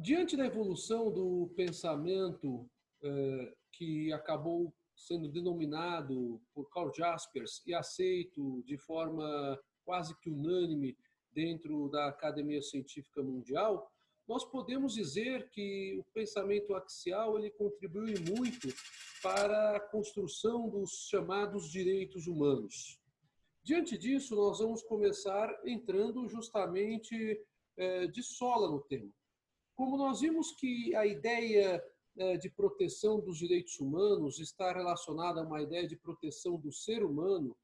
Diante da evolução do pensamento que acabou sendo denominado por Karl Jaspers e aceito de forma quase que unânime dentro da Academia Científica Mundial, nós podemos dizer que o pensamento axial ele contribui muito para a construção dos chamados direitos humanos. Diante disso, nós vamos começar entrando justamente de sola no tema. Como nós vimos que a ideia de proteção dos direitos humanos está relacionada a uma ideia de proteção do ser humano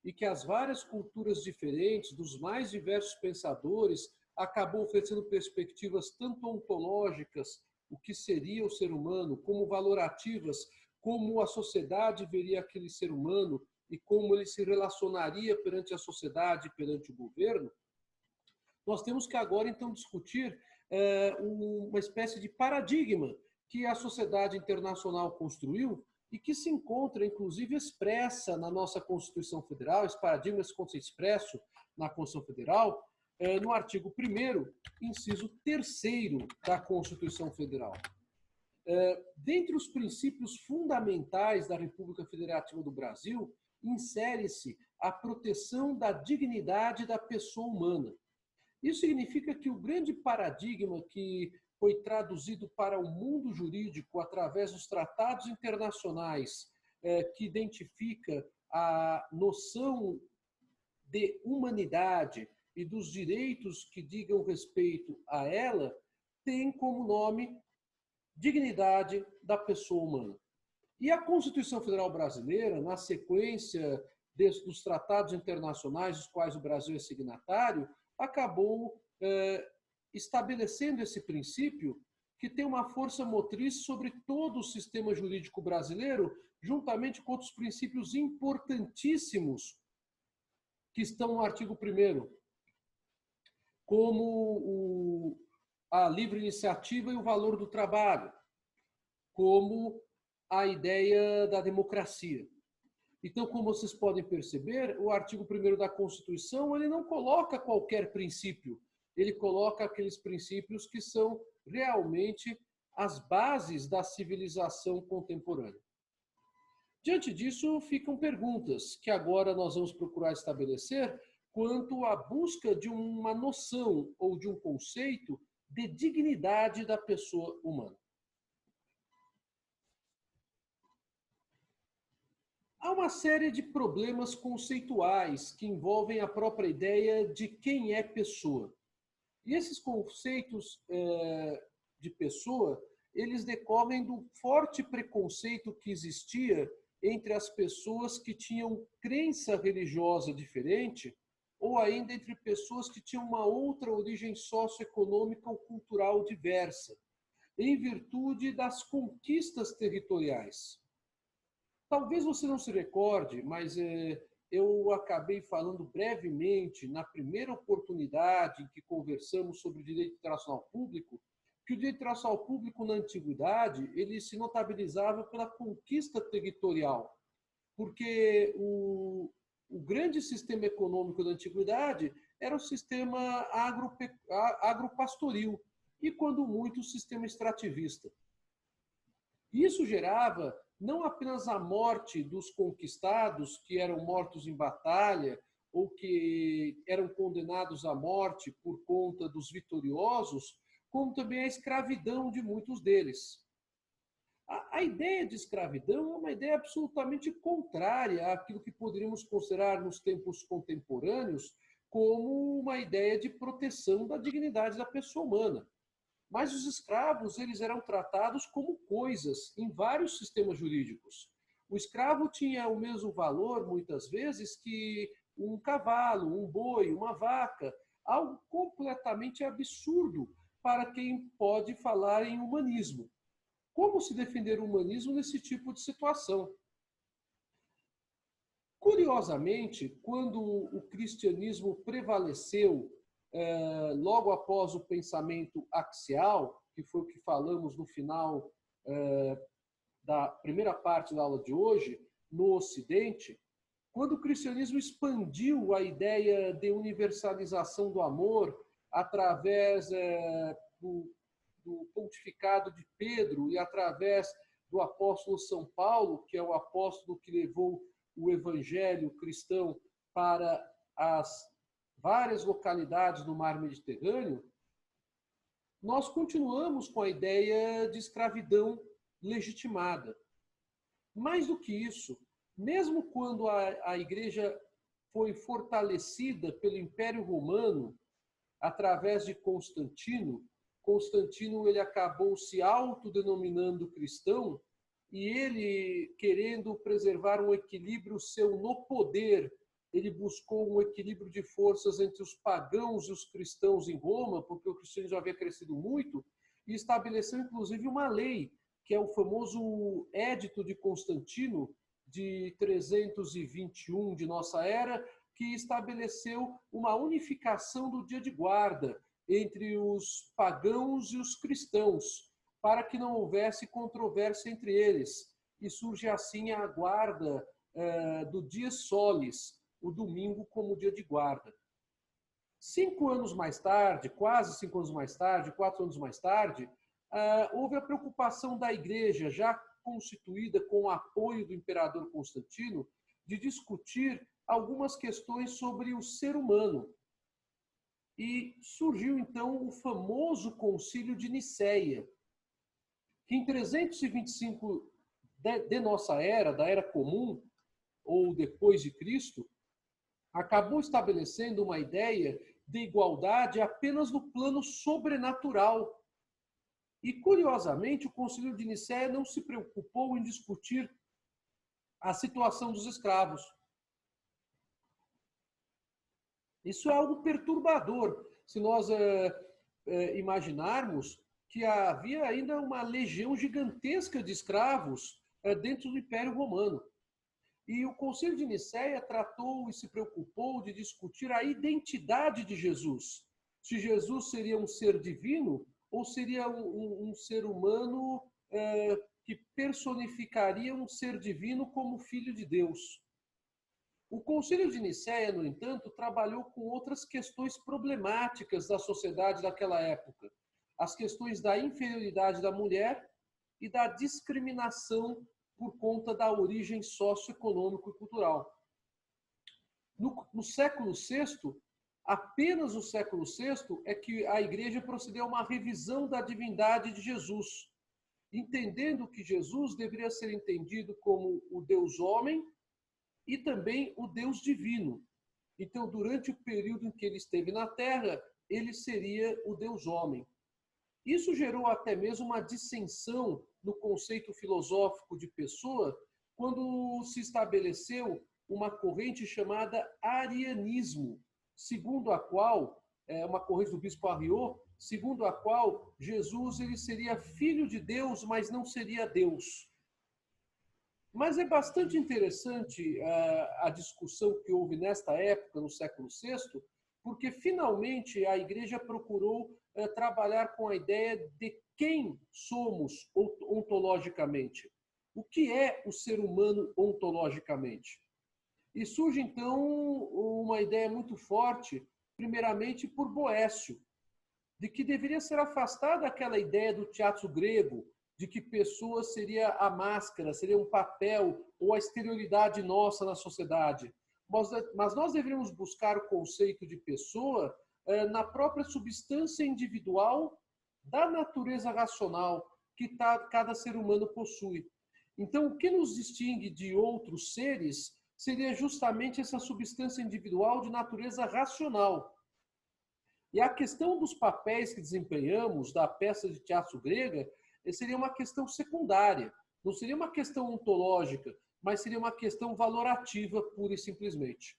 e que as várias culturas diferentes, dos mais diversos pensadores, acabam oferecendo perspectivas tanto ontológicas, o que seria o ser humano, como valorativas, como a sociedade veria aquele ser humano e como ele se relacionaria perante a sociedade, perante o governo, nós temos que agora, então, discutir uma espécie de paradigma que a sociedade internacional construiu e que se encontra, inclusive, expressa na nossa Constituição Federal. Esse paradigma se encontra expresso na Constituição Federal, no artigo 1º, inciso 3º da Constituição Federal. Dentre os princípios fundamentais da República Federativa do Brasil, insere-se a proteção da dignidade da pessoa humana. Isso significa que o grande paradigma que foi traduzido para o mundo jurídico através dos tratados internacionais que identifica a noção de humanidade e dos direitos que digam respeito a ela, tem como nome dignidade da pessoa humana. E a Constituição Federal Brasileira, na sequência dos tratados internacionais dos quais o Brasil é signatário, acabou estabelecendo esse princípio que tem uma força motriz sobre todo o sistema jurídico brasileiro, juntamente com outros princípios importantíssimos que estão no artigo 1º, como a livre iniciativa e o valor do trabalho, como a ideia da democracia. Então, como vocês podem perceber, o artigo 1º da Constituição ele não coloca qualquer princípio, ele coloca aqueles princípios que são realmente as bases da civilização contemporânea. Diante disso, ficam perguntas que agora nós vamos procurar estabelecer quanto à busca de uma noção ou de um conceito de dignidade da pessoa humana. Há uma série de problemas conceituais que envolvem a própria ideia de quem é pessoa. E esses conceitos de pessoa, eles decorrem do forte preconceito que existia entre as pessoas que tinham crença religiosa diferente ou ainda entre pessoas que tinham uma outra origem socioeconômica ou cultural diversa, em virtude das conquistas territoriais. Talvez você não se recorde, mas eu acabei falando brevemente, na primeira oportunidade em que conversamos sobre o direito internacional público, que o direito internacional público na antiguidade ele se notabilizava pela conquista territorial, porque o grande sistema econômico da antiguidade era o sistema agropastoril e, quando muito, o sistema extrativista. Isso gerava não apenas a morte dos conquistados, que eram mortos em batalha ou que eram condenados à morte por conta dos vitoriosos, como também a escravidão de muitos deles. A ideia de escravidão é uma ideia absolutamente contrária àquilo que poderíamos considerar nos tempos contemporâneos como uma ideia de proteção da dignidade da pessoa humana. Mas os escravos eles eram tratados como coisas em vários sistemas jurídicos. O escravo tinha o mesmo valor, muitas vezes, que um cavalo, um boi, uma vaca, algo completamente absurdo para quem pode falar em humanismo. Como se defender o humanismo nesse tipo de situação? Curiosamente, quando o cristianismo prevaleceu logo após o pensamento axial, que foi o que falamos no final da primeira parte da aula de hoje, no Ocidente, quando o cristianismo expandiu a ideia de universalização do amor através do pontificado de Pedro e através do apóstolo São Paulo, que é o apóstolo que levou o evangelho cristão para as várias localidades do mar Mediterrâneo, nós continuamos com a ideia de escravidão legitimada. Mais do que isso, mesmo quando a Igreja foi fortalecida pelo Império Romano através de Constantino, ele acabou se autodenominando cristão e ele, querendo preservar um equilíbrio seu no poder, ele buscou um equilíbrio de forças entre os pagãos e os cristãos em Roma, porque o cristianismo já havia crescido muito, e estabeleceu inclusive uma lei, que é o famoso Édito de Constantino, de 321 de nossa era, que estabeleceu uma unificação do dia de guarda entre os pagãos e os cristãos, para que não houvesse controvérsia entre eles. E surge assim a guarda do dia solis, o domingo como dia de guarda. 5 anos mais tarde, quase 5 anos mais tarde, 4 anos mais tarde, houve a preocupação da Igreja, já constituída com o apoio do imperador Constantino, de discutir algumas questões sobre o ser humano. E surgiu, então, o famoso Concílio de Nicéia, que em 325 de nossa era, da Era Comum, ou depois de Cristo, acabou estabelecendo uma ideia de igualdade apenas no plano sobrenatural. E, curiosamente, o Concílio de Nicéia não se preocupou em discutir a situação dos escravos. Isso é algo perturbador, se nós imaginarmos que havia ainda uma legião gigantesca de escravos dentro do Império Romano. E o Concílio de Nicéia tratou e se preocupou de discutir a identidade de Jesus. Se Jesus seria um ser divino ou seria um ser humano que personificaria um ser divino como filho de Deus. O Concílio de Nicéia, no entanto, trabalhou com outras questões problemáticas da sociedade daquela época. As questões da inferioridade da mulher e da discriminação por conta da origem socioeconômica e cultural. No século VI, apenas no século VI, é que a Igreja procedeu a uma revisão da divindade de Jesus, entendendo que Jesus deveria ser entendido como o Deus homem e também o Deus divino. Então, durante o período em que ele esteve na Terra, ele seria o Deus homem. Isso gerou até mesmo uma dissensão no conceito filosófico de pessoa, quando se estabeleceu uma corrente chamada arianismo, segundo a qual, uma corrente do bispo Arriot, segundo a qual Jesus ele seria filho de Deus, mas não seria Deus. Mas é bastante interessante a discussão que houve nesta época, no século VI, porque finalmente a Igreja procurou trabalhar com a ideia de quem somos ontologicamente. O que é o ser humano ontologicamente? E surge então uma ideia muito forte, primeiramente por Boécio, de que deveria ser afastada aquela ideia do teatro grego, de que pessoa seria a máscara, seria um papel ou a exterioridade nossa na sociedade. Mas nós deveríamos buscar o conceito de pessoa na própria substância individual da natureza racional que cada ser humano possui. Então, o que nos distingue de outros seres seria justamente essa substância individual de natureza racional. E a questão dos papéis que desempenhamos da peça de teatro grega seria uma questão secundária. Não seria uma questão ontológica, mas seria uma questão valorativa, pura e simplesmente.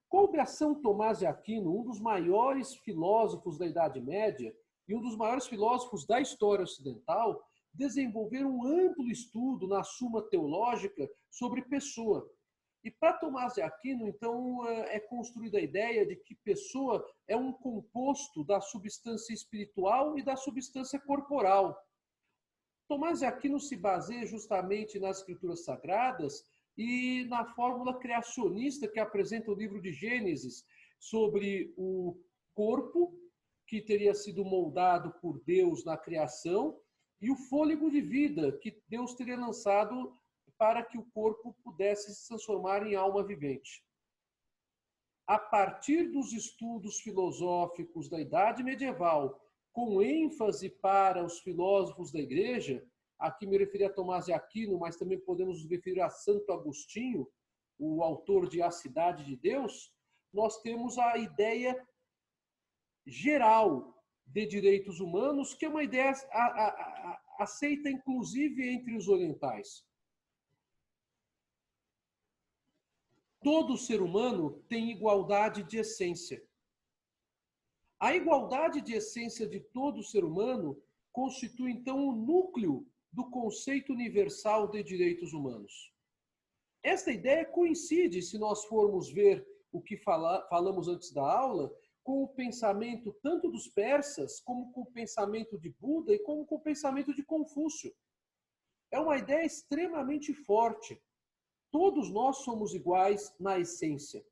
Coube a São Tomás de Aquino, um dos maiores filósofos da Idade Média e um dos maiores filósofos da história ocidental, desenvolver um amplo estudo na Suma Teológica sobre pessoa. E para Tomás de Aquino, então, é construída a ideia de que pessoa é um composto da substância espiritual e da substância corporal. Tomás de Aquino se baseia justamente nas escrituras sagradas e na fórmula criacionista que apresenta o livro de Gênesis sobre o corpo, que teria sido moldado por Deus na criação, e o fôlego de vida que Deus teria lançado para que o corpo pudesse se transformar em alma vivente. A partir dos estudos filosóficos da Idade Medieval, com ênfase para os filósofos da Igreja, aqui me referi a Tomás de Aquino, mas também podemos nos referir a Santo Agostinho, o autor de A Cidade de Deus, nós temos a ideia geral de direitos humanos, que é uma ideia aceita inclusive entre os orientais. Todo ser humano tem igualdade de essência. A igualdade de essência de todo ser humano constitui, então, o núcleo do conceito universal de direitos humanos. Esta ideia coincide, se nós formos ver o que falamos antes da aula, com o pensamento tanto dos persas, como com o pensamento de Buda e como com o pensamento de Confúcio. É uma ideia extremamente forte. Todos nós somos iguais na essência.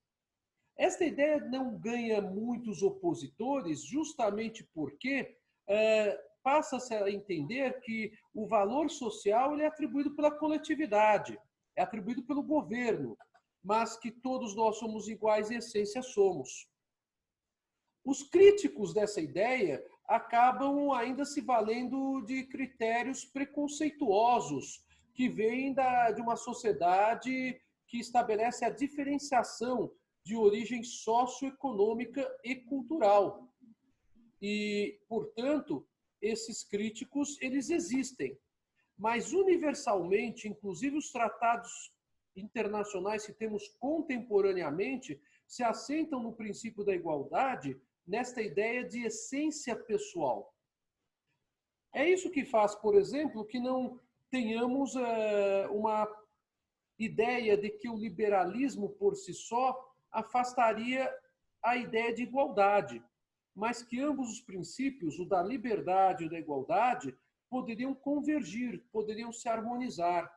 Esta ideia não ganha muitos opositores justamente porque passa-se a entender que o valor social ele é atribuído pela coletividade, é atribuído pelo governo, mas que todos nós somos iguais em essência somos. Os críticos dessa ideia acabam ainda se valendo de critérios preconceituosos que vêm de uma sociedade que estabelece a diferenciação de origem socioeconômica e cultural. E, portanto, esses críticos, eles existem. Mas, universalmente, inclusive os tratados internacionais que temos contemporaneamente, se assentam no princípio da igualdade, nesta ideia de essência pessoal. É isso que faz, por exemplo, que não tenhamos uma ideia de que o liberalismo por si só afastaria a ideia de igualdade, mas que ambos os princípios, o da liberdade e o da igualdade, poderiam convergir, poderiam se harmonizar,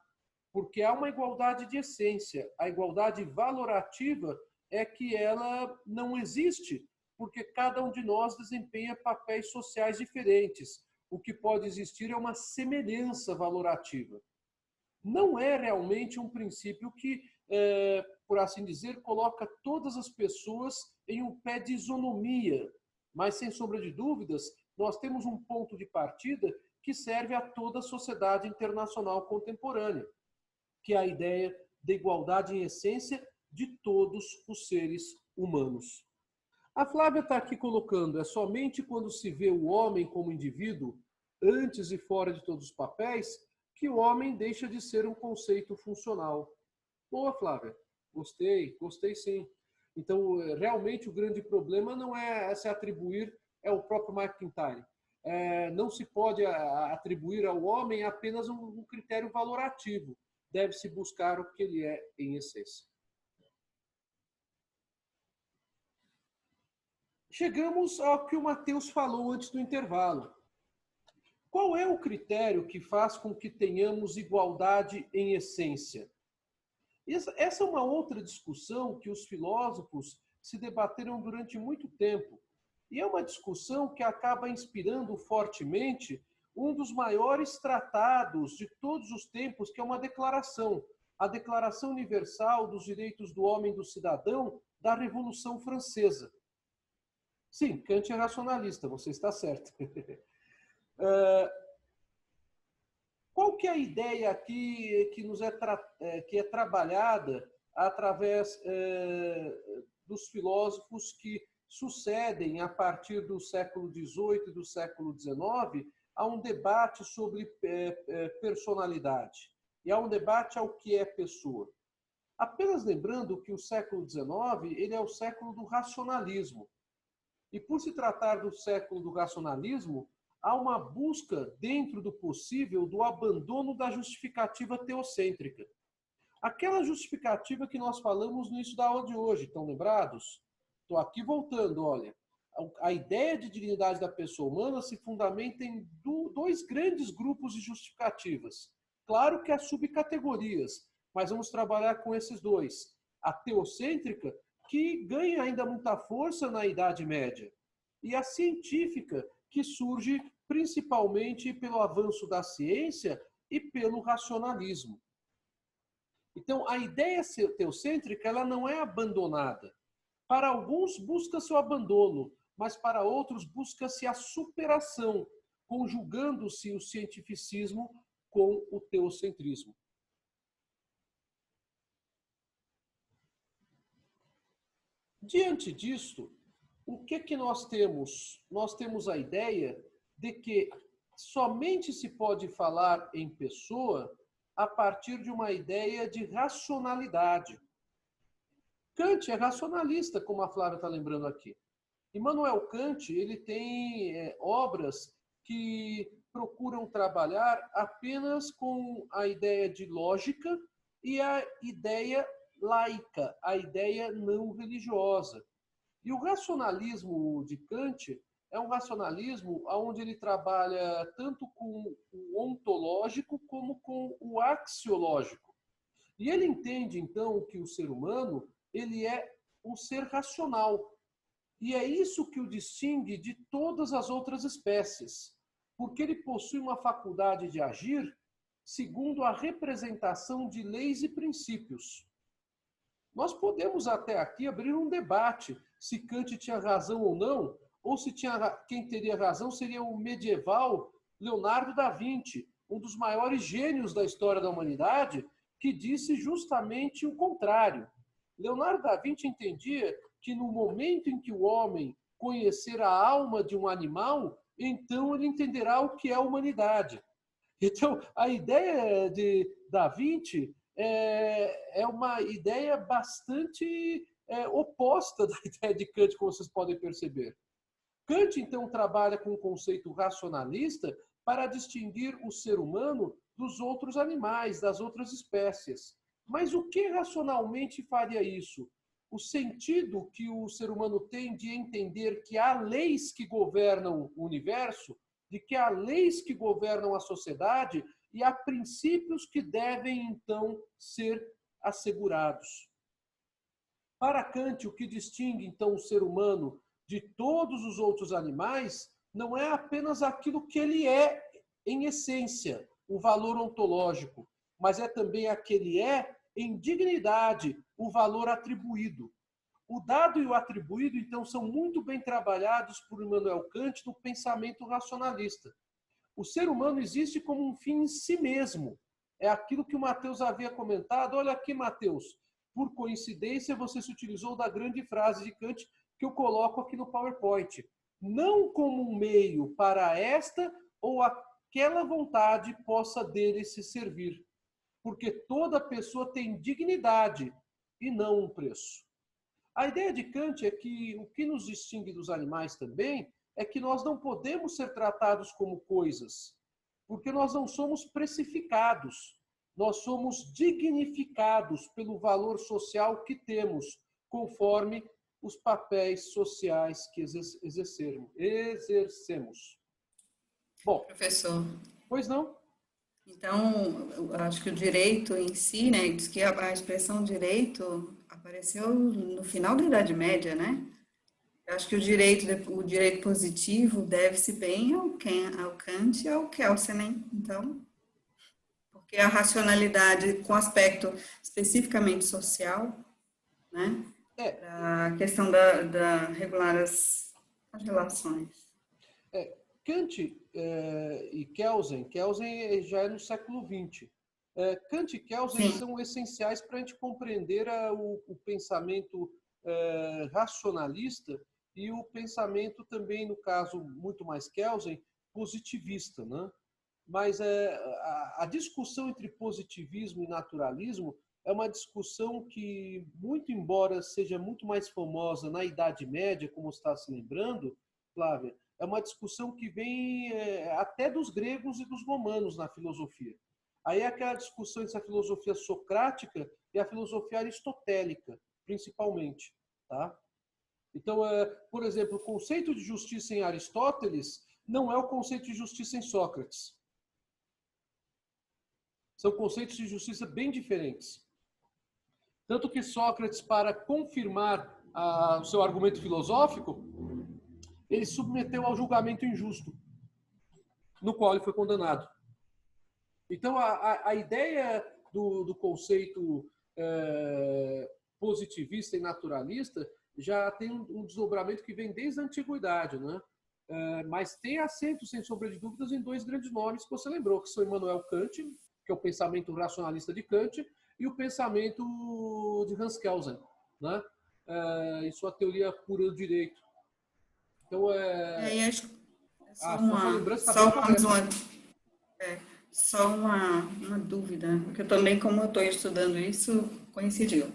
porque há uma igualdade de essência. A igualdade valorativa é que ela não existe, porque cada um de nós desempenha papéis sociais diferentes. O que pode existir é uma semelhança valorativa. Não é realmente um princípio que, por assim dizer, coloca todas as pessoas em um pé de isonomia, mas, sem sombra de dúvidas, nós temos um ponto de partida que serve a toda a sociedade internacional contemporânea, que é a ideia de igualdade em essência de todos os seres humanos. A Flávia está aqui colocando, é somente quando se vê o homem como indivíduo, antes e fora de todos os papéis, que o homem deixa de ser um conceito funcional. Boa, Flávia. Gostei sim. Então, realmente, o grande problema não é se atribuir, é o próprio McIntyre. Não se pode atribuir ao homem apenas um critério valorativo. Deve-se buscar o que ele é em essência. Chegamos ao que o Matheus falou antes do intervalo. Qual é o critério que faz com que tenhamos igualdade em essência? Essa é uma outra discussão que os filósofos se debateram durante muito tempo. E é uma discussão que acaba inspirando fortemente um dos maiores tratados de todos os tempos, que é uma declaração, a Declaração Universal dos Direitos do Homem e do Cidadão da Revolução Francesa. Sim, Kant é racionalista, você está certo. Qual que é a ideia aqui que é trabalhada através dos filósofos que sucedem a partir do século XVIII e do século XIX a um debate sobre personalidade e a um debate ao que é pessoa? Apenas lembrando que o século XIX ele é o século do racionalismo. E por se tratar do século do racionalismo, há uma busca, dentro do possível, do abandono da justificativa teocêntrica. Aquela justificativa que nós falamos no início da aula de hoje, estão lembrados? Estou aqui voltando, olha. A ideia de dignidade da pessoa humana se fundamenta em dois grandes grupos de justificativas. Claro que há subcategorias, mas vamos trabalhar com esses dois. A teocêntrica, que ganha ainda muita força na Idade Média. e a científica, que surge principalmente pelo avanço da ciência e pelo racionalismo. Então, a ideia teocêntrica ela não é abandonada. Para alguns, busca-se o abandono, mas para outros, busca-se a superação, conjugando-se o cientificismo com o teocentrismo. Diante disto, o que nós temos? Nós temos a ideia de que somente se pode falar em pessoa a partir de uma ideia de racionalidade. Kant é racionalista, como a Flávia está lembrando aqui. Immanuel Kant ele tem obras que procuram trabalhar apenas com a ideia de lógica e a ideia laica, a ideia não religiosa. E o racionalismo de Kant é um racionalismo onde ele trabalha tanto com o ontológico como com o axiológico. E ele entende, então, que o ser humano ele é um ser racional. E é isso que o distingue de todas as outras espécies, porque ele possui uma faculdade de agir segundo a representação de leis e princípios. Nós podemos até aqui abrir um debate se Kant tinha razão ou não, ou se quem teria razão seria o medieval Leonardo da Vinci, um dos maiores gênios da história da humanidade, que disse justamente o contrário. Leonardo da Vinci entendia que no momento em que o homem conhecer a alma de um animal, então ele entenderá o que é a humanidade. Então, a ideia de Da Vinci é uma ideia bastante oposta da ideia de Kant, como vocês podem perceber. Kant, então, trabalha com o conceito racionalista para distinguir o ser humano dos outros animais, das outras espécies. Mas o que racionalmente faria isso? O sentido que o ser humano tem de entender que há leis que governam o universo, de que há leis que governam a sociedade e há princípios que devem, então, ser assegurados. Para Kant, o que distingue, então, o ser humano de todos os outros animais não é apenas aquilo que ele é em essência, o valor ontológico, mas é também aquele em dignidade, o valor atribuído. O dado e o atribuído, então, são muito bem trabalhados por Immanuel Kant no pensamento racionalista. O ser humano existe como um fim em si mesmo. É aquilo que o Mateus havia comentado. Olha aqui, Mateus, por coincidência, você se utilizou da grande frase de Kant que eu coloco aqui no PowerPoint. Não como um meio para esta ou aquela vontade possa dele se servir. Porque toda pessoa tem dignidade e não um preço. A ideia de Kant é que o que nos distingue dos animais também é que nós não podemos ser tratados como coisas, porque nós não somos precificados, nós somos dignificados pelo valor social que temos, conforme os papéis sociais que exercemos. Bom, professor. Pois não? Então, eu acho que o direito em si, né, diz que a expressão direito apareceu no final da Idade Média, né? Eu acho que o direito positivo deve-se bem ao Kant e ao Kelsen, então, porque a racionalidade com aspecto especificamente social, né? A questão da regular as relações. Kant e Kelsen já é no século XX. Kant e Kelsen são essenciais para a gente compreender o pensamento racionalista e o pensamento também, no caso, muito mais Kelsen, positivista, né? Mas a discussão entre positivismo e naturalismo é uma discussão que, muito embora seja muito mais famosa na Idade Média, como você está se lembrando, Flávia, é uma discussão que vem até dos gregos e dos romanos na filosofia. Aí é aquela discussão entre a filosofia socrática e a filosofia aristotélica, principalmente. Tá? Então, por exemplo, o conceito de justiça em Aristóteles não é o conceito de justiça em Sócrates. São conceitos de justiça bem diferentes. Tanto que Sócrates, para confirmar o seu argumento filosófico, ele submeteu ao julgamento injusto, no qual ele foi condenado. Então, a ideia do conceito positivista e naturalista já tem um desdobramento que vem desde a antiguidade, né? Mas tem assento, sem sombra de dúvidas, em dois grandes nomes que você lembrou, que são Immanuel Kant, que é o pensamento racionalista de Kant, e o pensamento de Hans Kelsen, né? Em sua teoria pura do direito. Então, sua lembrança está bem correta. Só uma dúvida, porque eu também, como eu estou estudando isso, coincidiu.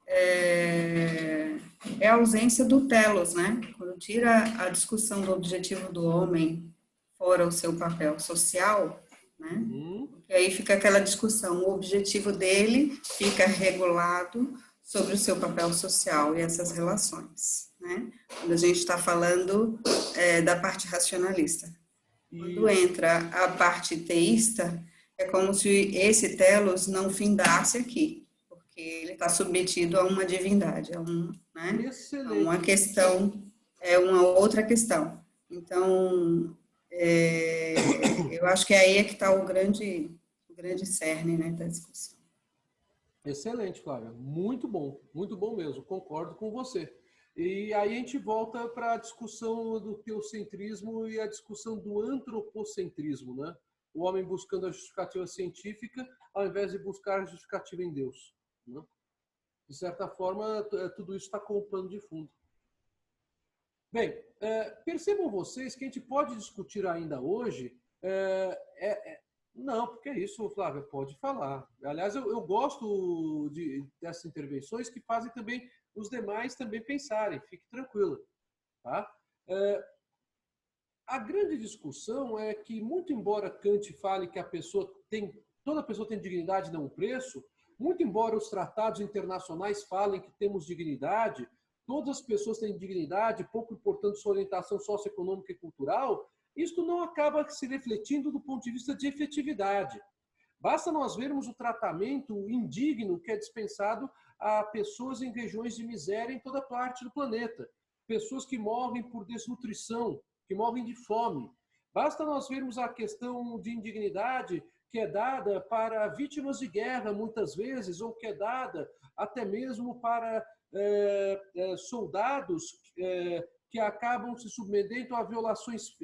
É a ausência do telos, né? Quando tira a discussão do objetivo do homem fora o seu papel social, né? E aí fica aquela discussão, o objetivo dele fica regulado sobre o seu papel social e essas relações, né? Quando a gente está falando da parte racionalista. Quando entra a parte teísta, é como se esse telos não findasse aqui, porque ele está submetido a uma divindade, a uma questão, uma outra questão. Então, eu acho que aí é que está o grande cerne, né, da discussão. Excelente, Flávia. Muito bom mesmo. Concordo com você. E aí a gente volta para a discussão do teocentrismo e a discussão do antropocentrismo, né? O homem buscando a justificativa científica ao invés de buscar a justificativa em Deus, né? De certa forma, tudo isso está com o plano de fundo. Bem, percebam vocês que a gente pode discutir ainda hoje... Não, porque é isso, Flávia, pode falar. Aliás, eu gosto dessas intervenções que fazem também os demais também pensarem, fique tranquila. Tá? A grande discussão é que, muito embora Kant fale que toda pessoa tem dignidade e não um preço, muito embora os tratados internacionais falem que temos dignidade, todas as pessoas têm dignidade, pouco importando sua orientação socioeconômica e cultural, isto não acaba se refletindo do ponto de vista de efetividade. Basta nós vermos o tratamento indigno que é dispensado a pessoas em regiões de miséria em toda parte do planeta. Pessoas que morrem por desnutrição, que morrem de fome. Basta nós vermos a questão de indignidade que é dada para vítimas de guerra, muitas vezes, ou que é dada até mesmo para soldados que acabam se submetendo a violações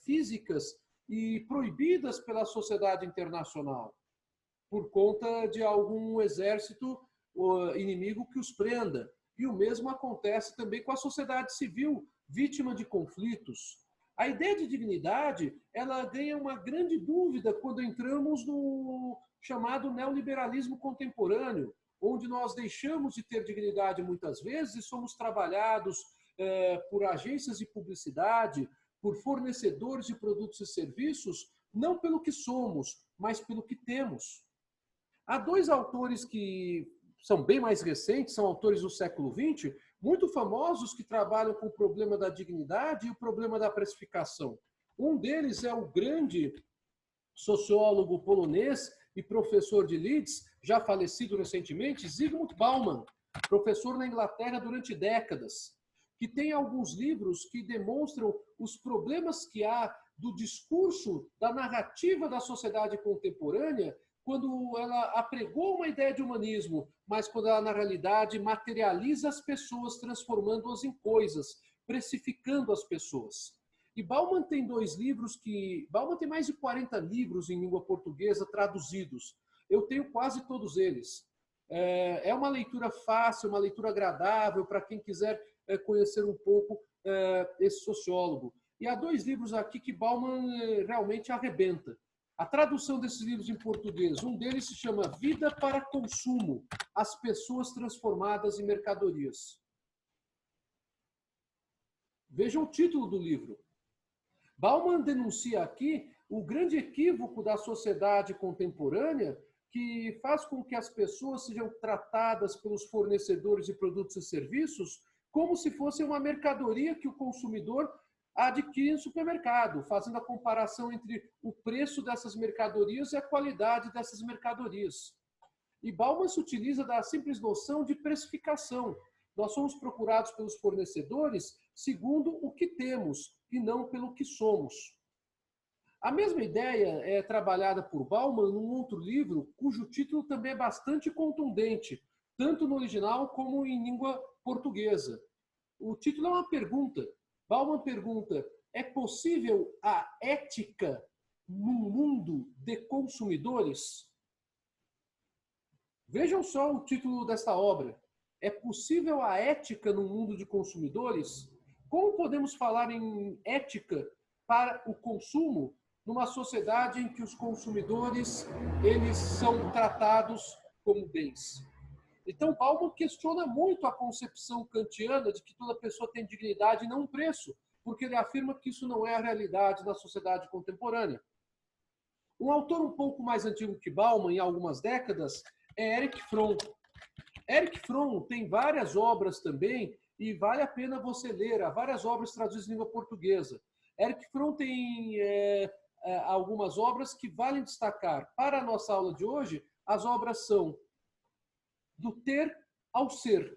físicas e proibidas pela sociedade internacional, por conta de algum exército inimigo que os prenda. E o mesmo acontece também com a sociedade civil, vítima de conflitos. A ideia de dignidade, ela ganha uma grande dúvida quando entramos no chamado neoliberalismo contemporâneo, onde nós deixamos de ter dignidade muitas vezes e somos trabalhados por agências de publicidade, por fornecedores de produtos e serviços, não pelo que somos, mas pelo que temos. Há dois autores que são bem mais recentes, são autores do século XX, muito famosos que trabalham com o problema da dignidade e o problema da precificação. Um deles é o grande sociólogo polonês e professor de Leeds, já falecido recentemente, Zygmunt Bauman, professor na Inglaterra durante décadas, que tem alguns livros que demonstram os problemas que há do discurso, da narrativa da sociedade contemporânea, quando ela apregou uma ideia de humanismo, mas quando ela, na realidade, materializa as pessoas, transformando-as em coisas, precificando as pessoas. E Bauman tem dois livros que... Bauman tem mais de 40 livros em língua portuguesa traduzidos. Eu tenho quase todos eles. É uma leitura fácil, uma leitura agradável para quem quiser conhecer um pouco esse sociólogo. E há dois livros aqui que Bauman realmente arrebenta. A tradução desses livros em português, um deles se chama Vida para Consumo, as pessoas transformadas em mercadorias. Vejam o título do livro. Bauman denuncia aqui o grande equívoco da sociedade contemporânea que faz com que as pessoas sejam tratadas pelos fornecedores de produtos e serviços como se fosse uma mercadoria que o consumidor adquire no supermercado, fazendo a comparação entre o preço dessas mercadorias e a qualidade dessas mercadorias. E Bauman se utiliza da simples noção de precificação. Nós somos procurados pelos fornecedores segundo o que temos e não pelo que somos. A mesma ideia é trabalhada por Bauman num outro livro, cujo título também é bastante contundente, tanto no original como em língua portuguesa. O título é uma pergunta. Bauman pergunta: é possível a ética num mundo de consumidores? Vejam só o título desta obra. É possível a ética no mundo de consumidores? Como podemos falar em ética para o consumo numa sociedade em que os consumidores eles são tratados como bens? Então, Bauman questiona muito a concepção kantiana de que toda pessoa tem dignidade e não um preço, porque ele afirma que isso não é a realidade da sociedade contemporânea. Um autor um pouco mais antigo que Bauman, em algumas décadas, é Erich Fromm. Erich Fromm tem várias obras também, e vale a pena você ler. Há várias obras traduzidas em língua portuguesa. Erich Fromm tem algumas obras que valem destacar. Para a nossa aula de hoje, as obras são Do Ter ao Ser,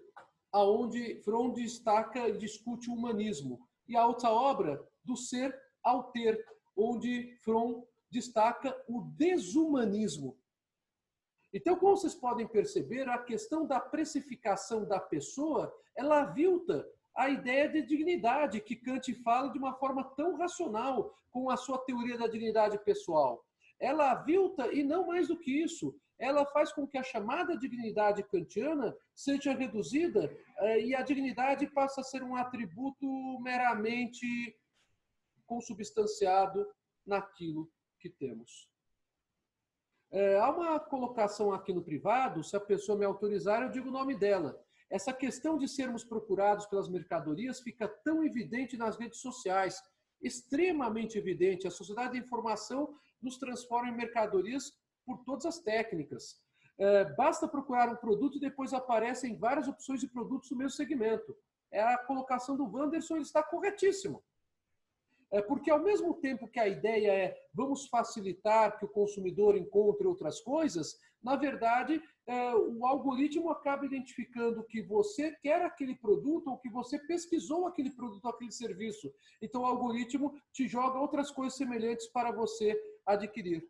aonde Fromm destaca e discute o humanismo. E a outra obra, Do Ser ao Ter, onde Fromm destaca o desumanismo. Então, como vocês podem perceber, a questão da precificação da pessoa, ela avilta a ideia de dignidade que Kant fala de uma forma tão racional com a sua teoria da dignidade pessoal. Ela avilta, e não mais do que isso, ela faz com que a chamada dignidade kantiana seja reduzida e a dignidade passe a ser um atributo meramente consubstanciado naquilo que temos. Há uma colocação aqui no privado, se a pessoa me autorizar, eu digo o nome dela. Essa questão de sermos procurados pelas mercadorias fica tão evidente nas redes sociais, extremamente evidente. A sociedade da informação nos transforma em mercadorias por todas as técnicas. Basta procurar um produto e depois aparecem várias opções de produtos do mesmo segmento. A colocação do Wanderson está corretíssimo. Porque ao mesmo tempo que a ideia é vamos facilitar que o consumidor encontre outras coisas, na verdade, o algoritmo acaba identificando que você quer aquele produto ou que você pesquisou aquele produto, aquele serviço. Então o algoritmo te joga outras coisas semelhantes para você adquirir.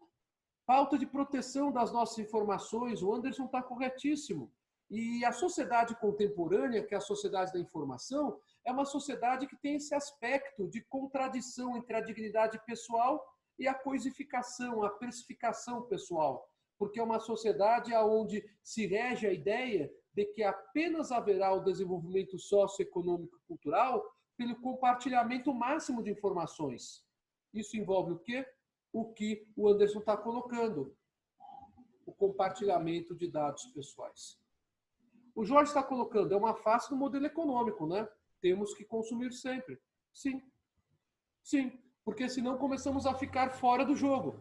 Falta de proteção das nossas informações, o Anderson está corretíssimo. E a sociedade contemporânea, que é a sociedade da informação, é uma sociedade que tem esse aspecto de contradição entre a dignidade pessoal e a coisificação, a precificação pessoal. Porque é uma sociedade onde se rege a ideia de que apenas haverá o desenvolvimento socioeconômico e cultural pelo compartilhamento máximo de informações. Isso envolve o quê? O que o Anderson está colocando. O compartilhamento de dados pessoais. O Jorge está colocando, é uma face do modelo econômico, né? Temos que consumir sempre. Sim. Sim. Porque senão começamos a ficar fora do jogo.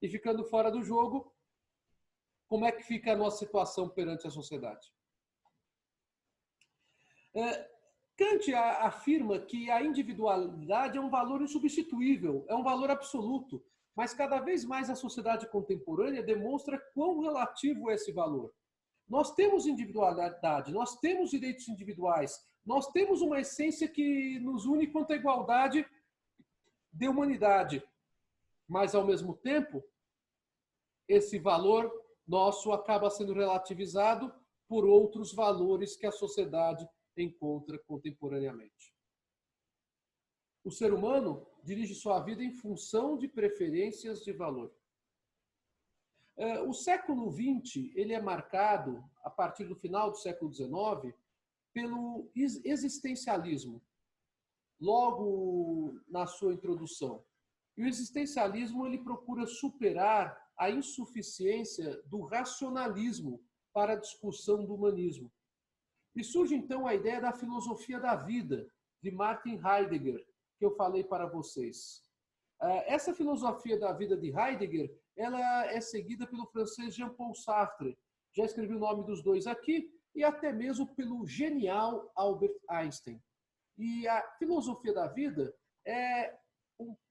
E ficando fora do jogo, como é que fica a nossa situação perante a sociedade? Kant afirma que a individualidade é um valor insubstituível, é um valor absoluto. Mas cada vez mais a sociedade contemporânea demonstra quão relativo é esse valor. Nós temos individualidade, nós temos direitos individuais, nós temos uma essência que nos une quanto à igualdade de humanidade. Mas, ao mesmo tempo, esse valor nosso acaba sendo relativizado por outros valores que a sociedade encontra contemporaneamente. O ser humano dirige sua vida em função de preferências de valor. O século XX ele é marcado, a partir do final do século XIX, pelo existencialismo, logo na sua introdução. E o existencialismo ele procura superar a insuficiência do racionalismo para a discussão do humanismo. E surge então a ideia da filosofia da vida, de Martin Heidegger, que eu falei para vocês. Essa filosofia da vida de Heidegger ela é seguida pelo francês Jean-Paul Sartre. Já escrevi o nome dos dois aqui, e até mesmo pelo genial Albert Einstein. E a filosofia da vida é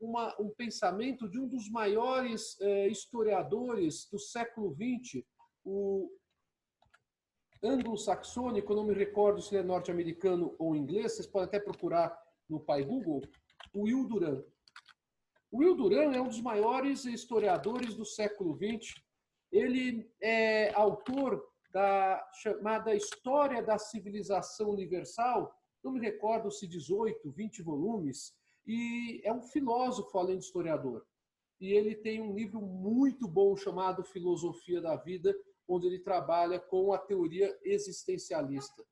um pensamento de um dos maiores historiadores do século XX, o anglo-saxônico, não me recordo se ele é norte-americano ou inglês, vocês podem até procurar no Pai Google, o Will Durant. O Will Durant é um dos maiores historiadores do século XX. Ele é autor da chamada História da Civilização Universal, não me recordo se 18, 20 volumes, e é um filósofo além de historiador. E ele tem um livro muito bom chamado Filosofia da Vida, onde ele trabalha com a teoria existencialista.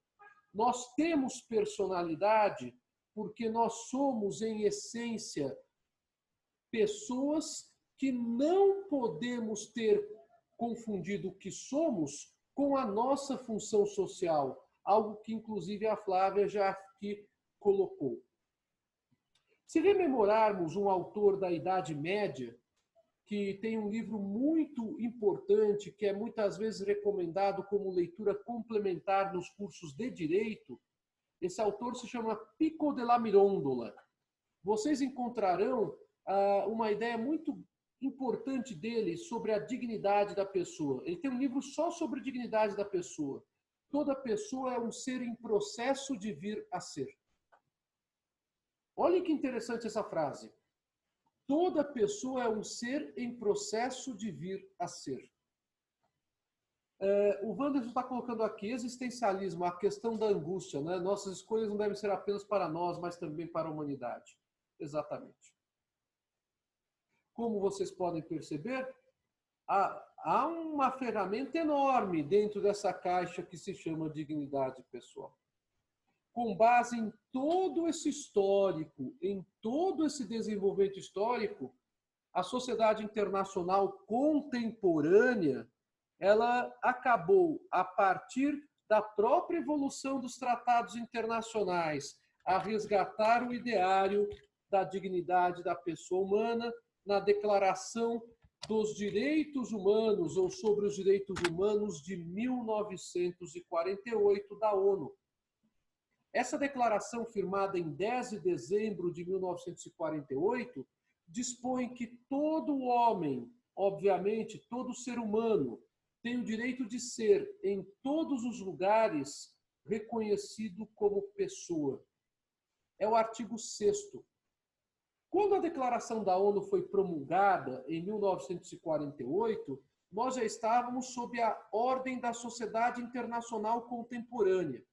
Nós temos personalidade porque nós somos, em essência, pessoas que não podemos ter confundido o que somos com a nossa função social, algo que, inclusive, a Flávia já aqui colocou. Se rememorarmos um autor da Idade Média, que tem um livro muito importante, que é muitas vezes recomendado como leitura complementar nos cursos de Direito, esse autor se chama Pico della Mirandola. Vocês encontrarão uma ideia muito importante dele sobre a dignidade da pessoa. Ele tem um livro só sobre a dignidade da pessoa. Toda pessoa é um ser em processo de vir a ser. Olha que interessante essa frase. Toda pessoa é um ser em processo de vir a ser. O Wanderson está colocando aqui existencialismo, a questão da angústia, né? Nossas escolhas não devem ser apenas para nós, mas também para a humanidade. Exatamente. Como vocês podem perceber, há uma ferramenta enorme dentro dessa caixa que se chama dignidade pessoal. Com base em todo esse histórico, em todo esse desenvolvimento histórico, a sociedade internacional contemporânea, ela acabou, a partir da própria evolução dos tratados internacionais, a resgatar o ideário da dignidade da pessoa humana na Declaração dos Direitos Humanos, ou sobre os Direitos Humanos de 1948 da ONU. Essa declaração, firmada em 10 de dezembro de 1948, dispõe que todo homem, obviamente, todo ser humano, tem o direito de ser, em todos os lugares, reconhecido como pessoa. É o artigo 6º. Quando a Declaração da ONU foi promulgada, em 1948, nós já estávamos sob a ordem da Sociedade Internacional Contemporânea.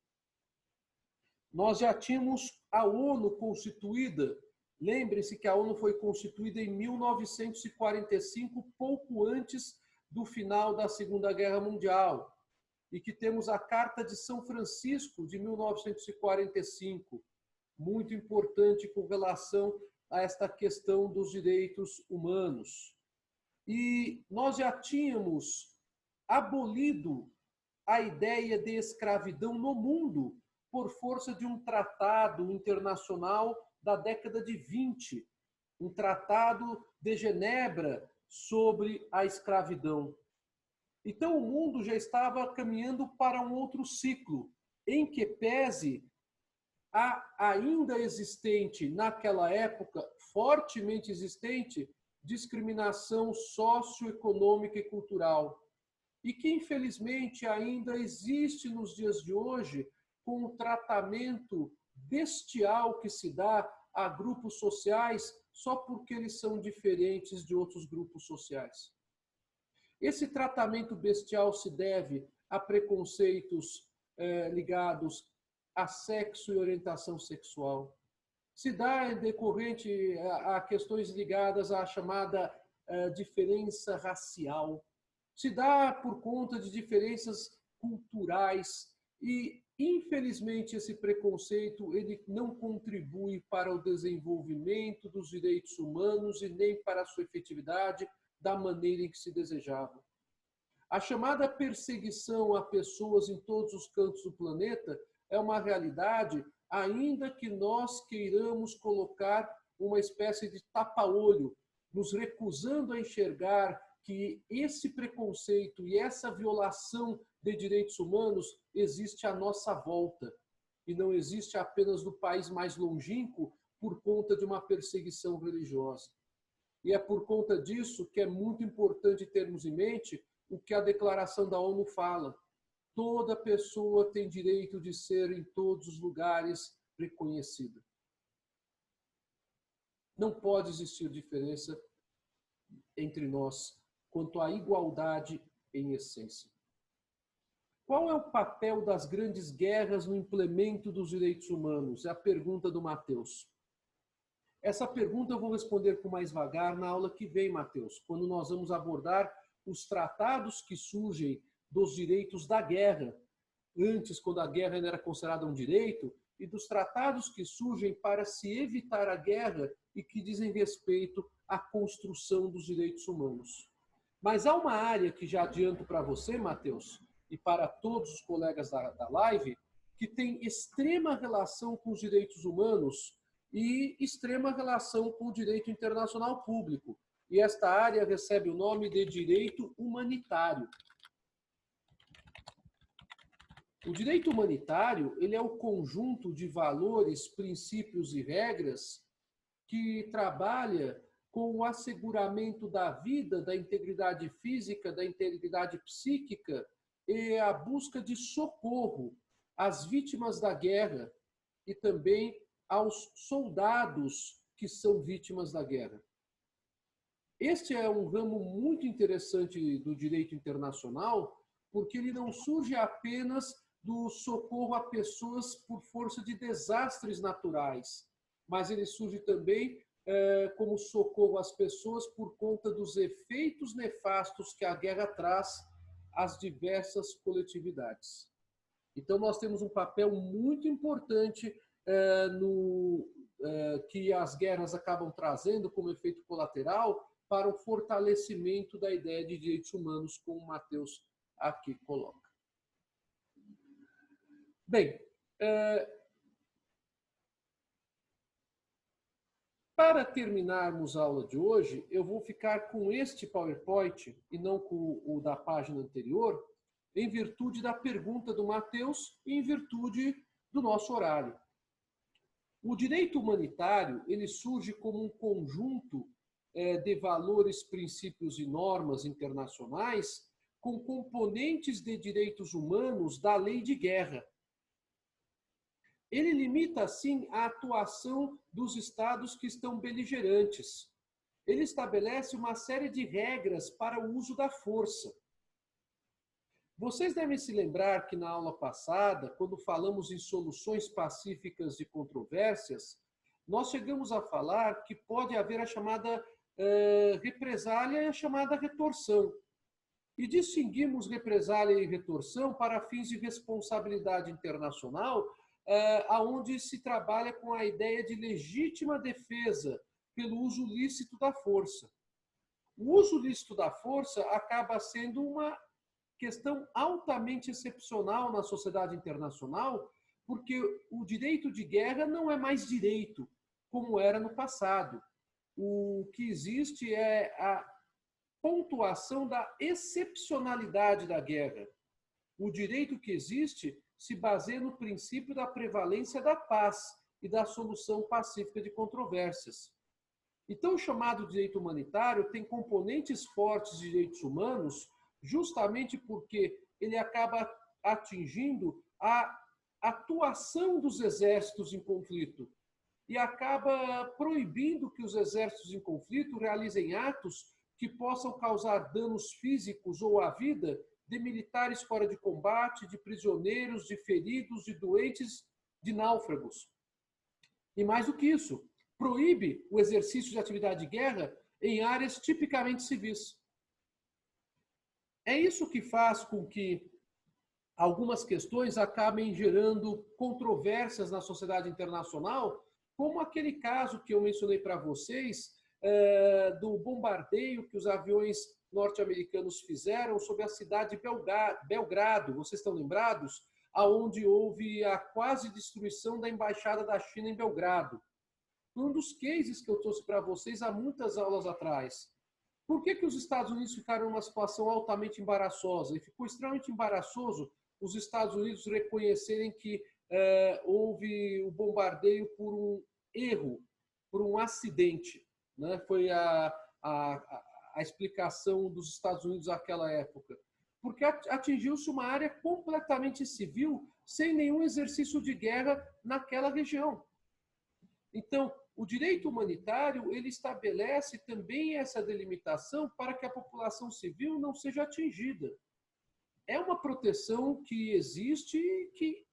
Nós já tínhamos a ONU constituída. Lembre-se que a ONU foi constituída em 1945, pouco antes do final da Segunda Guerra Mundial. E que temos a Carta de São Francisco, de 1945, muito importante com relação a esta questão dos direitos humanos. E nós já tínhamos abolido a ideia de escravidão no mundo por força de um tratado internacional da década de 20, um tratado de Genebra sobre a escravidão. Então, o mundo já estava caminhando para um outro ciclo, em que pese a ainda existente, naquela época, fortemente existente, discriminação socioeconômica e cultural. E que, infelizmente, ainda existe nos dias de hoje, com o tratamento bestial que se dá a grupos sociais só porque eles são diferentes de outros grupos sociais. Esse tratamento bestial se deve a preconceitos ligados a sexo e orientação sexual. Se dá em decorrente a questões ligadas à chamada diferença racial. Se dá por conta de diferenças culturais e, infelizmente, esse preconceito ele não contribui para o desenvolvimento dos direitos humanos e nem para a sua efetividade da maneira em que se desejava. A chamada perseguição a pessoas em todos os cantos do planeta é uma realidade, ainda que nós queiramos colocar uma espécie de tapa-olho, nos recusando a enxergar que esse preconceito e essa violação de direitos humanos existe à nossa volta e não existe apenas no país mais longínquo por conta de uma perseguição religiosa. E é por conta disso que é muito importante termos em mente o que a Declaração da ONU fala. Toda pessoa tem direito de ser em todos os lugares reconhecida. Não pode existir diferença entre nós quanto à igualdade em essência. Qual é o papel das grandes guerras no implemento dos direitos humanos? É a pergunta do Matheus. Essa pergunta eu vou responder com mais vagar na aula que vem, Matheus, quando nós vamos abordar os tratados que surgem dos direitos da guerra, antes, quando a guerra ainda era considerada um direito, e dos tratados que surgem para se evitar a guerra e que dizem respeito à construção dos direitos humanos. Mas há uma área que já adianto para você, Matheus, e para todos os colegas da live, que tem extrema relação com os direitos humanos e extrema relação com o direito internacional público. E esta área recebe o nome de direito humanitário. O direito humanitário, ele é o conjunto de valores, princípios e regras que trabalha com o asseguramento da vida, da integridade física, da integridade psíquica e a busca de socorro às vítimas da guerra e também aos soldados que são vítimas da guerra. Este é um ramo muito interessante do direito internacional, porque ele não surge apenas do socorro a pessoas por força de desastres naturais, mas ele surge também como socorro às pessoas por conta dos efeitos nefastos que a guerra traz às diversas coletividades. Então, nós temos um papel muito importante que as guerras acabam trazendo como efeito colateral para o fortalecimento da ideia de direitos humanos, como o Matheus aqui coloca. Bem, para terminarmos a aula de hoje, eu vou ficar com este PowerPoint e não com o da página anterior, em virtude da pergunta do Matheus e em virtude do nosso horário. O direito humanitário, ele surge como um conjunto de valores, princípios e normas internacionais com componentes de direitos humanos da lei de guerra. Ele limita, assim, a atuação dos estados que estão beligerantes. Ele estabelece uma série de regras para o uso da força. Vocês devem se lembrar que na aula passada, quando falamos em soluções pacíficas de controvérsias, nós chegamos a falar que pode haver a chamada represália e a chamada retorção. E distinguimos represália e retorção para fins de responsabilidade internacional, onde se trabalha com a ideia de legítima defesa pelo uso lícito da força. O uso lícito da força acaba sendo uma questão altamente excepcional na sociedade internacional, porque o direito de guerra não é mais direito, como era no passado. O que existe é a pontuação da excepcionalidade da guerra. O direito que existe se baseia no princípio da prevalência da paz e da solução pacífica de controvérsias. Então, o chamado direito humanitário tem componentes fortes de direitos humanos justamente porque ele acaba atingindo a atuação dos exércitos em conflito e acaba proibindo que os exércitos em conflito realizem atos que possam causar danos físicos ou à vida de militares fora de combate, de prisioneiros, de feridos, de doentes, de náufragos. E mais do que isso, proíbe o exercício de atividade de guerra em áreas tipicamente civis. É isso que faz com que algumas questões acabem gerando controvérsias na sociedade internacional, como aquele caso que eu mencionei para vocês, do bombardeio que os aviões norte-americanos fizeram sobre a cidade de Belgrado. Vocês estão lembrados? Aonde houve a quase destruição da embaixada da China em Belgrado. Um dos cases que eu trouxe para vocês há muitas aulas atrás. Por que os Estados Unidos ficaram numa situação altamente embaraçosa? E ficou extremamente embaraçoso os Estados Unidos reconhecerem que houve o bombardeio por um erro, por um acidente. Né? Foi a explicação dos Estados Unidos naquela época. Porque atingiu-se uma área completamente civil, sem nenhum exercício de guerra naquela região. Então, O direito humanitário, ele estabelece também essa delimitação para que a população civil não seja atingida. É uma proteção que existe e que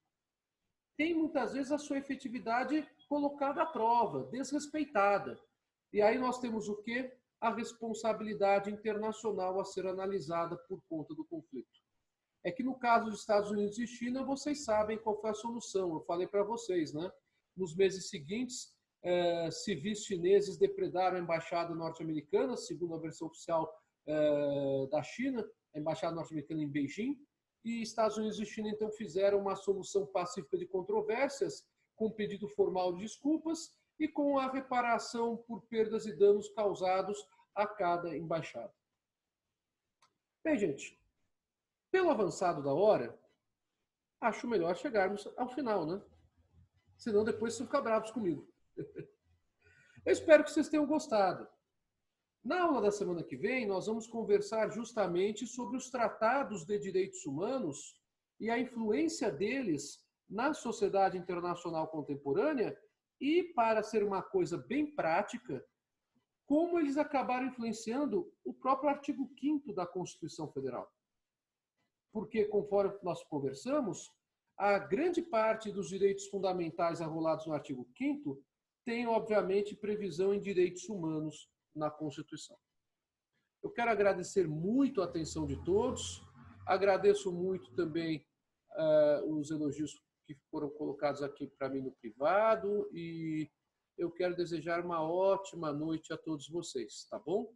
tem muitas vezes a sua efetividade colocada à prova, desrespeitada. E aí nós temos o quê? A responsabilidade internacional a ser analisada por conta do conflito. É que no caso dos Estados Unidos e China, vocês sabem qual foi a solução. Eu falei para vocês, né? Nos meses seguintes, civis chineses depredaram a embaixada norte-americana, segundo a versão oficial da China, a embaixada norte-americana em Beijing, e Estados Unidos e China então fizeram uma solução pacífica de controvérsias, com pedido formal de desculpas e com a reparação por perdas e danos causados a cada embaixada. Bem, gente, pelo avançado da hora, acho melhor chegarmos ao final, né? Senão depois vocês vão ficar bravos comigo. Eu espero que vocês tenham gostado. Na aula da semana que vem, nós vamos conversar justamente sobre os tratados de direitos humanos e a influência deles na sociedade internacional contemporânea e, para ser uma coisa bem prática, como eles acabaram influenciando o próprio artigo 5º da Constituição Federal. Porque, conforme nós conversamos, a grande parte dos direitos fundamentais arrolados no artigo 5º tem, obviamente, previsão em direitos humanos na Constituição. Eu quero agradecer muito a atenção de todos, agradeço muito também os elogios que foram colocados aqui para mim no privado e eu quero desejar uma ótima noite a todos vocês, tá bom?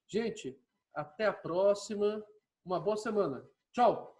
Gente, até a próxima, uma boa semana. Tchau!